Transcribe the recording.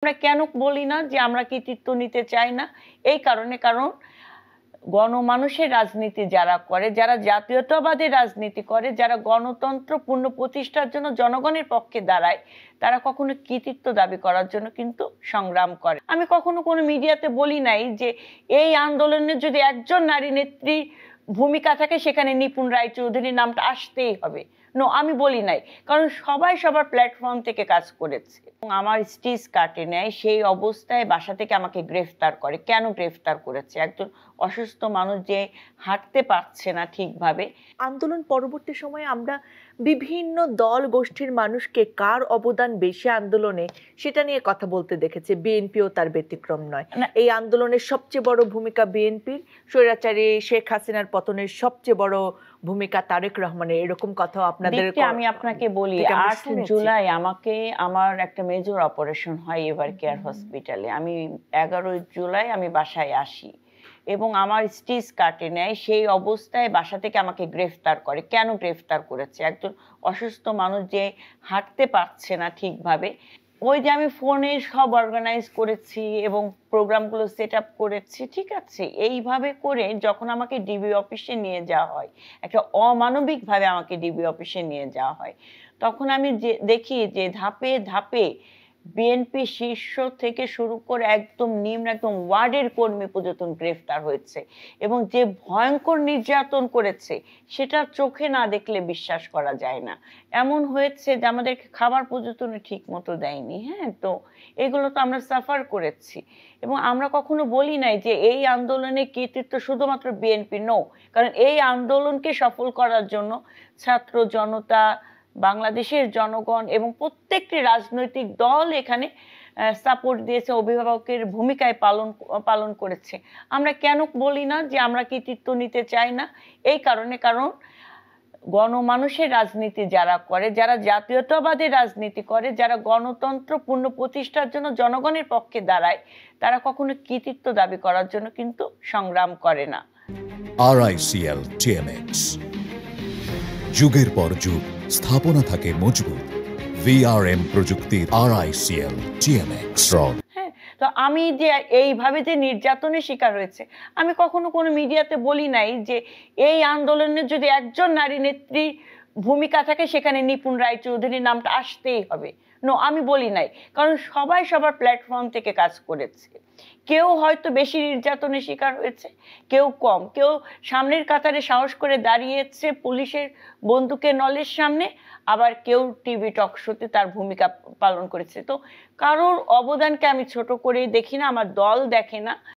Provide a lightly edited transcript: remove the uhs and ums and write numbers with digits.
আমরা কেন বলি না যে আমরা কৃতিত্ব নিতে চাই না? এই কারণে কারণ গণমানুষের রাজনীতি যারা করে, যারা জাতীয়তাবাদী রাজনীতি করে, যারা গণতন্ত্র পুনঃপ্রতিষ্ঠার জন্য জনগণের পক্ষে দাঁড়ায়, তারা কখনো কৃতিত্ব দাবি করার জন্য কিন্তু সংগ্রাম করে। আমি কখনো কোনো মিডিয়াতে বলি নাই যে এই আন্দোলনে যদি একজন নারী নেত্রীর ভূমিকা থাকে সেখানে নিপুণ রায়চৌধুরীর নামটা আসতেই হবে। নো, আমি বলি নাই, কারণ সবাই সবার প্ল্যাটফর্ম থেকে কাজ করেছে এবং আমার স্টিচ কাটে নেয়। সেই অবস্থায় বাসা থেকে আমাকে গ্রেফতার করে। কেন গ্রেফতার করেছে? একজন অসুস্থ মানুষ যে হাঁটতে পারছে না ঠিকভাবে। আন্দোলন পরবর্তী সময়ে আমরা বিভিন্ন দল গোষ্ঠীর মানুষকে কার অবদান বেশি আন্দোলনে সেটা নিয়ে কথা বলতে দেখেছে। বিএনপিও তার ব্যতিক্রম নয়। এই আন্দোলনের সবচেয়ে বড় ভূমিকা বিএনপির, স্বৈরাচারী শেখ হাসিনার পতনের সবচেয়ে বড় ভূমিকা তারেক রহমানের, এরকম কথাও আপনাদের। আমি আপনাকে বলি, 8 জুলাই আমাকে আমার একটা মেজর অপারেশন হয় এভার কেয়ার হসপিটালে। আমি 11 জুলাই আমি বাসায় আসি এবং আমার স্টিচ কাটে নেয়। সেই অবস্থায় বাসা থেকে আমাকে গ্রেফতার করে। কেন গ্রেফতার করেছে? একজন অসুস্থ মানুষ যে হাঁটতে পারছে না ঠিকভাবে। ওই যে আমি ফোনে সব অর্গানাইজ করেছি এবং প্রোগ্রামগুলো সেট আপ করেছি, ঠিক আছে? এইভাবে করে যখন আমাকে ডিবি অফিসে নিয়ে যাওয়া হয়, একটা অমানবিকভাবে আমাকে ডিবি অফিসে নিয়ে যাওয়া হয়, তখন আমি যে দেখি যে ধাপে ধাপে বিএনপি শীর্ষ থেকে শুরু করে একদম নিম্ন একদম ওয়ার্ডের কর্মী পর্যন্ত গ্রেফতার হয়েছে এবং যে ভয়ঙ্কর নির্যাতন করেছে সেটা চোখে না দেখলে বিশ্বাস করা যায় না। এমন হয়েছে যে আমাদেরকে খাবার পর্যন্ত ঠিক মতো দেয়নি। হ্যাঁ, তো এগুলো তো আমরা সাফার করেছি এবং আমরা কখনো বলি নাই যে এই আন্দোলনে কৃতিত্ব শুধুমাত্র বিএনপি। নো, কারণ এই আন্দোলনকে সফল করার জন্য ছাত্র জনতা, বাংলাদেশের জনগণ এবং প্রত্যেকটি রাজনৈতিক দল এখানে সাপোর্ট দিয়েছে, অভিভাবকের ভূমিকায় পালন করেছে। আমরা কেন বলি না যে আমরা কৃতিত্ব নিতে চাই না? এই কারণে কারণ গণমানুষের রাজনীতি যারা করে, যারা জাতীয়তাবাদী রাজনীতি করে, যারা গণতন্ত্র পুনঃপ্রতিষ্ঠার জন্য জনগণের পক্ষে দাঁড়ায়, তারা কখনো কৃতিত্ব দাবি করার জন্য কিন্তু সংগ্রাম করে না। RICL TMX, যুগের পর যুগ স্থাপনা থাকে মজবুত। VRM প্রযুক্তির RICL TMX। হ্যাঁ, তো আমি যে এইভাবে যে নির্যাতনের শিকার হয়েছে, আমি কখনো কোনো মিডিয়াতে বলি নাই যে এই আন্দোলনে যদি একজন নারী নেত্রীর ভূমিকা থাকে সেখানে নিপুণ রায়চৌধুরীর নামটা আসতেই হবে। নো, আমি বলি নাই, কারণ সবাই সবার প্ল্যাটফর্ম থেকে কাজ করেছে। কেউ হয়তো বেশি নির্যাতনের শিকার হয়েছে, কেউ কম। কেউ সামনের কাতারে সাহস করে দাঁড়িয়েছে পুলিশের বন্দুকের নলের সামনে, আবার কেউ টিভি টক শোতে তার ভূমিকা পালন করেছে। তো কারোর অবদানকে আমি ছোট করে দেখি না, আমার দল দেখে না।